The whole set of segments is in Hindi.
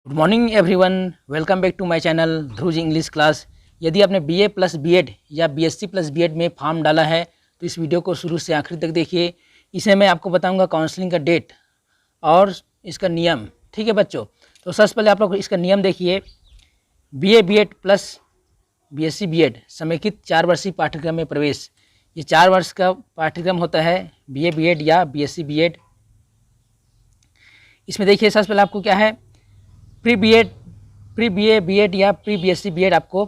Good morning everyone, welcome back to my channel ध्रुज इंग्लिश क्लास। यदि आपने बीए प्लस बीएड या बीएससी प्लस बीएड में फॉर्म डाला है तो इस वीडियो को शुरू से आखिर तक देखिए। इसमें मैं आपको बताऊंगा काउंसलिंग का डेट और इसका नियम। ठीक है बच्चों, तो सबसे पहले आप लोग इसका नियम देखिए। BA BEd plus BSc BEd समेकित 4 वर्षीय पाठ्यक्रम में प्रवेश। ये 4 वर्ष का पाठ्यक्रम होता है बीए बीएड या बीएससी बीएड। इसमें देखिए सबसे पहले आपको क्या है, प्री बीए बीएड या प्री बीएससी बीएड आपको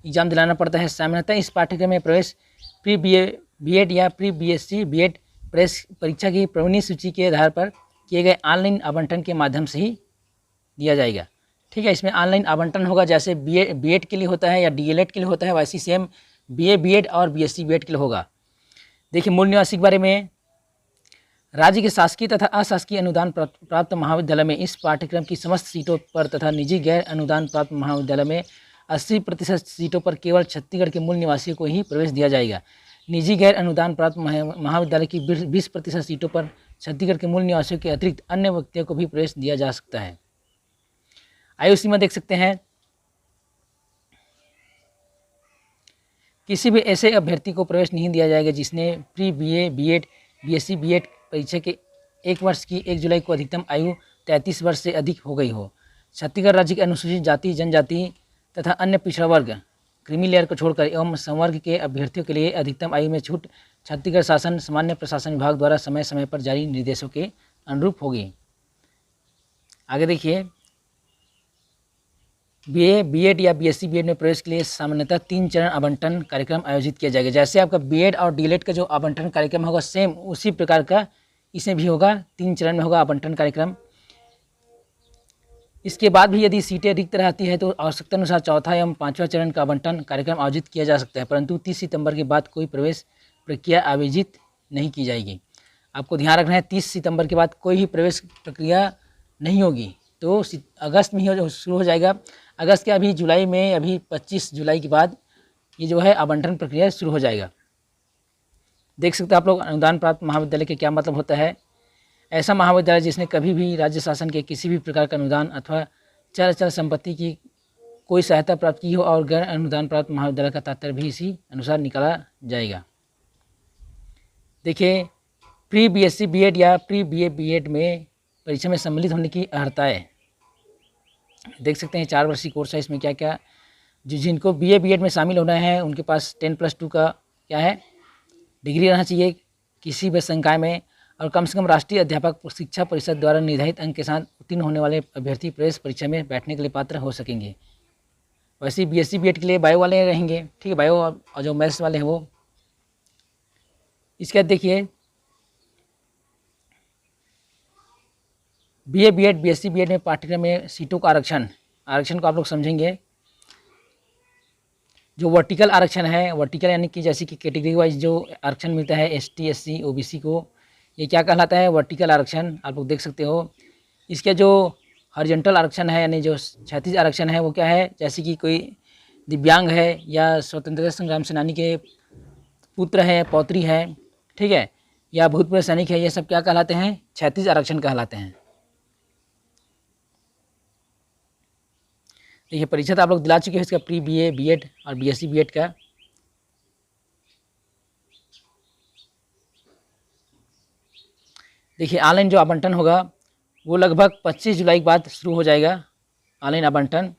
एग्जाम दिलाना पड़ता है। सामान्यतः इस पाठ्यक्रम में प्रवेश प्री बीए बीएड या प्री बीएससी बीएड प्रवेश परीक्षा की प्रवेश सूची के आधार पर किए गए ऑनलाइन आवंटन के माध्यम से ही दिया जाएगा। ठीक है, इसमें ऑनलाइन आवंटन होगा, जैसे बीएड के लिए होता है या डीएलएड के लिए होता है, वैसे सेम बीए बीएड और बीएससी बीएड के लिए होगा। देखिए मूल निवासी के बारे में, राज्य के शासकीय तथा अशासकीय अनुदान प्राप्त महाविद्यालय में इस पाठ्यक्रम की समस्त सीटों पर तथा निजी गैर अनुदान प्राप्त महाविद्यालय में 80% सीटों पर केवल छत्तीसगढ़ के मूल निवासियों को ही प्रवेश दिया जाएगा। निजी गैर अनुदान प्राप्त महाविद्यालय की 20% सीटों पर छत्तीसगढ़ के मूल निवासियों के अतिरिक्त अन्य व्यक्तियों को भी प्रवेश दिया जा सकता है। आयु सीमा देख सकते हैं, किसी भी ऐसे अभ्यर्थी को प्रवेश नहीं दिया जाएगा जिसने pre BA BEd BSc BEd परीक्षा के 1 वर्ष की 1 जुलाई को अधिकतम आयु 33 वर्ष से अधिक हो गई हो। छत्तीसगढ़ राज्य के अनुसूचित जाति जनजाति तथा अन्य पिछड़ा वर्ग क्रीमी लेयर को छोड़कर एवं संवर्ग के अभ्यर्थियों के लिए अधिकतम आयु में छूट छत्तीसगढ़ शासन सामान्य प्रशासन विभाग द्वारा समय समय पर जारी निर्देशों के अनुरूप होगी। आगे देखिए, बीए बीएड या बीएससी बीएड में प्रवेश के लिए सामान्यतः 3 चरण आवंटन कार्यक्रम आयोजित किया जाएगा। जैसे आपका बीएड और डीएलएड का जो आवंटन कार्यक्रम होगा सेम उसी प्रकार का इसमें भी होगा, 3 चरण में होगा आवंटन कार्यक्रम। इसके बाद भी यदि सीटें रिक्त रहती है तो आवश्यकता अनुसार चौथा एवं 5वां चरण का आवंटन कार्यक्रम आयोजित किया जा सकता है, परंतु 30 सितंबर के बाद कोई प्रवेश प्रक्रिया आयोजित नहीं की जाएगी। आपको ध्यान रखना है 30 सितंबर के बाद कोई भी प्रवेश प्रक्रिया नहीं होगी, तो अगस्त में ही शुरू हो जाएगा। अगस्त के अभी जुलाई में अभी 25 जुलाई के बाद ये जो है आवंटन प्रक्रिया शुरू हो जाएगा। देख सकते हैं आप लोग, अनुदान प्राप्त महाविद्यालय के क्या मतलब होता है। ऐसा महाविद्यालय जिसने कभी भी राज्य शासन के किसी भी प्रकार का अनुदान अथवा चल अचल संपत्ति की कोई सहायता प्राप्त की हो, और गैर अनुदान प्राप्त महाविद्यालय का तात्पर्य भी इसी अनुसार निकाला जाएगा। देखिए, प्री बीएससी बीएड या प्री बीए बीएड में परीक्षा में सम्मिलित होने की अर्हताएँ देख सकते हैं। 4 वर्षीय कोर्स है, इसमें क्या क्या जिनको बीए बीएड में शामिल होना है उनके पास 10+2 का क्या है डिग्री रहना चाहिए किसी भी संकाय में, और कम से कम राष्ट्रीय अध्यापक शिक्षा परिषद द्वारा निर्धारित अंक के साथ उत्तीर्ण होने वाले अभ्यर्थी प्रवेश परीक्षा में बैठने के लिए पात्र हो सकेंगे। वैसे बीएससी बीएड के लिए बायो वाले रहेंगे, ठीक है, बायो और जो मैथ्स वाले हैं वो। इसके बाद देखिए, बीए बीएड बीएससी बीएड में पाठ्यक्रम में सीटों का आरक्षण को आप लोग समझेंगे। जो वर्टिकल आरक्षण है, वर्टिकल यानी कि जैसे कि कैटेगरी वाइज जो आरक्षण मिलता है एसटी एससी ओबीसी को, ये क्या कहलाता है, वर्टिकल आरक्षण। आप लोग देख सकते हो। इसके जो हॉरिजॉन्टल आरक्षण है यानी जो क्षैतिज आरक्षण है वो क्या है, जैसे कि कोई दिव्यांग है या स्वतंत्रता संग्राम सेनानी के पुत्र है पौत्री है, ठीक है, या भूतपूर्व सैनिक है, ये सब क्या कहलाते हैं, क्षैतिज आरक्षण कहलाते हैं। देखिए परीक्षा तो आप लोग दिला चुके हैं इसका प्री बीए बीएड और बीएससी बीएड का। देखिए ऑनलाइन जो आवंटन होगा वो लगभग 25 जुलाई के बाद शुरू हो जाएगा। ऑनलाइन आवंटन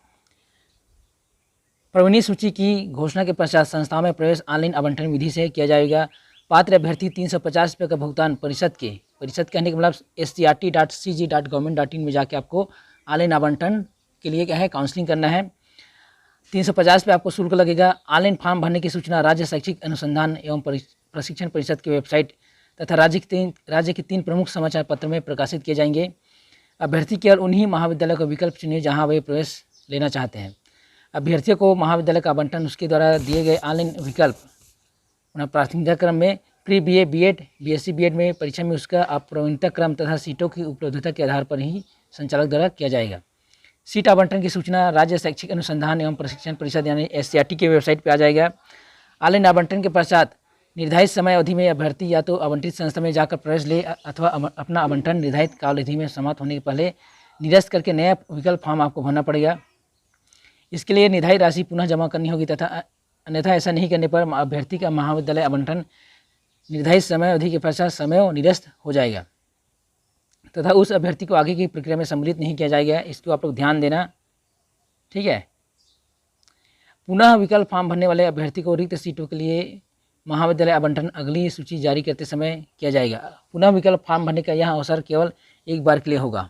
प्रवेश सूची की घोषणा के पश्चात संस्थाओं में प्रवेश ऑनलाइन आवंटन विधि से किया जाएगा। पात्र अभ्यर्थी 350 रुपये का भुगतान परिषद कहने का मतलब scrt.cg.government.in में जाके आपको ऑनलाइन आवंटन के लिए क्या है काउंसलिंग करना है। 350 रुपये आपको शुल्क लगेगा। ऑनलाइन फॉर्म भरने की सूचना राज्य शैक्षिक अनुसंधान एवं प्रशिक्षण परिषद की वेबसाइट तथा राज्य के 3 प्रमुख समाचार पत्र में प्रकाशित किए जाएंगे। अभ्यर्थी केवल उन्हीं महाविद्यालय का विकल्प चुनिए जहां वे प्रवेश लेना चाहते हैं। अभ्यर्थियों को महाविद्यालय का आवंटन उसके द्वारा दिए गए ऑनलाइन विकल्प प्राथमिकता क्रम में pre BA BEd BSc BEd में परीक्षा में उसका अप्रवणता क्रम तथा सीटों की उपलब्धता के आधार पर ही संचालक द्वारा किया जाएगा। सीट आवंटन की सूचना राज्य शैक्षिक अनुसंधान एवं प्रशिक्षण परिषद यानी SCRT के वेबसाइट पर आ जाएगा। ऑनलाइन आवंटन के पश्चात निर्धारित समय अवधि में अभ्यर्थी या तो आवंटित संस्था में जाकर प्रवेश ले अथवा अपना आवंटन निर्धारित काल अवधि में समाप्त होने के पहले निरस्त करके नया विकल्प फॉर्म आपको भरना पड़ेगा। इसके लिए निर्धारित राशि पुनः जमा करनी होगी तथा अन्यथा ऐसा नहीं करने पर अभ्यर्थी का महाविद्यालय आवंटन निर्धारित समय अवधि के पश्चात समय निरस्त हो जाएगा तथा उस अभ्यर्थी को आगे की प्रक्रिया में सम्मिलित नहीं किया जाएगा। इसको आप लोग ध्यान देना, ठीक है। पुनः विकल्प फॉर्म भरने वाले अभ्यर्थी को रिक्त सीटों के लिए महाविद्यालय आवंटन अगली सूची जारी करते समय किया जाएगा। पुनः विकल्प फॉर्म भरने का यह अवसर केवल एक बार के लिए होगा।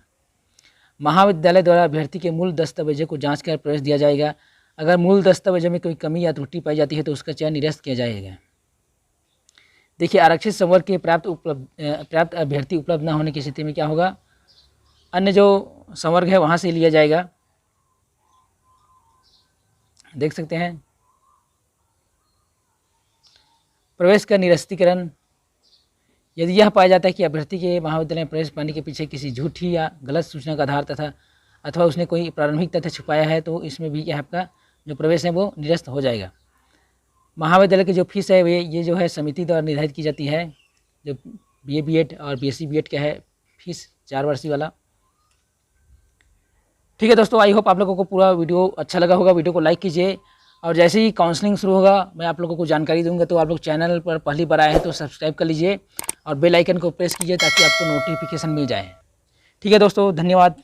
महाविद्यालय द्वारा अभ्यर्थी के मूल दस्तावेजों को जांच कर प्रवेश दिया जाएगा। अगर मूल दस्तावेजों में कोई कमी या त्रुटि पाई जाती है तो उसका चयन निरस्त किया जाएगा। देखिए, आरक्षित संवर्ग के प्राप्त अभ्यर्थी उपलब्ध न होने की स्थिति में क्या होगा, अन्य जो संवर्ग है वहाँ से लिया जाएगा। देख सकते हैं, प्रवेश का निरस्तीकरण। यदि यह पाया जाता है कि अभ्यर्थी के महाविद्यालय में प्रवेश पाने के पीछे किसी झूठी या गलत सूचना का आधार तथा अथवा उसने कोई प्रारंभिक तथ्य छुपाया है तो इसमें भी क्या आपका जो प्रवेश है वो निरस्त हो जाएगा। महाविद्यालय की जो फीस है ये जो है समिति द्वारा निर्धारित की जाती है। जो BA BEd और BSc BEd का है फीस 4 वर्षीय वाला। ठीक है दोस्तों, आई होप आप लोगों को पूरा वीडियो अच्छा लगा होगा। वीडियो को लाइक कीजिए और जैसे ही काउंसलिंग शुरू होगा मैं आप लोगों को जानकारी दूंगा। तो आप लोग चैनल पर पहली बार आए हैं तो सब्सक्राइब कर लीजिए और बेल आइकन को प्रेस कीजिए ताकि आपको नोटिफिकेशन मिल जाए। ठीक है दोस्तों, धन्यवाद।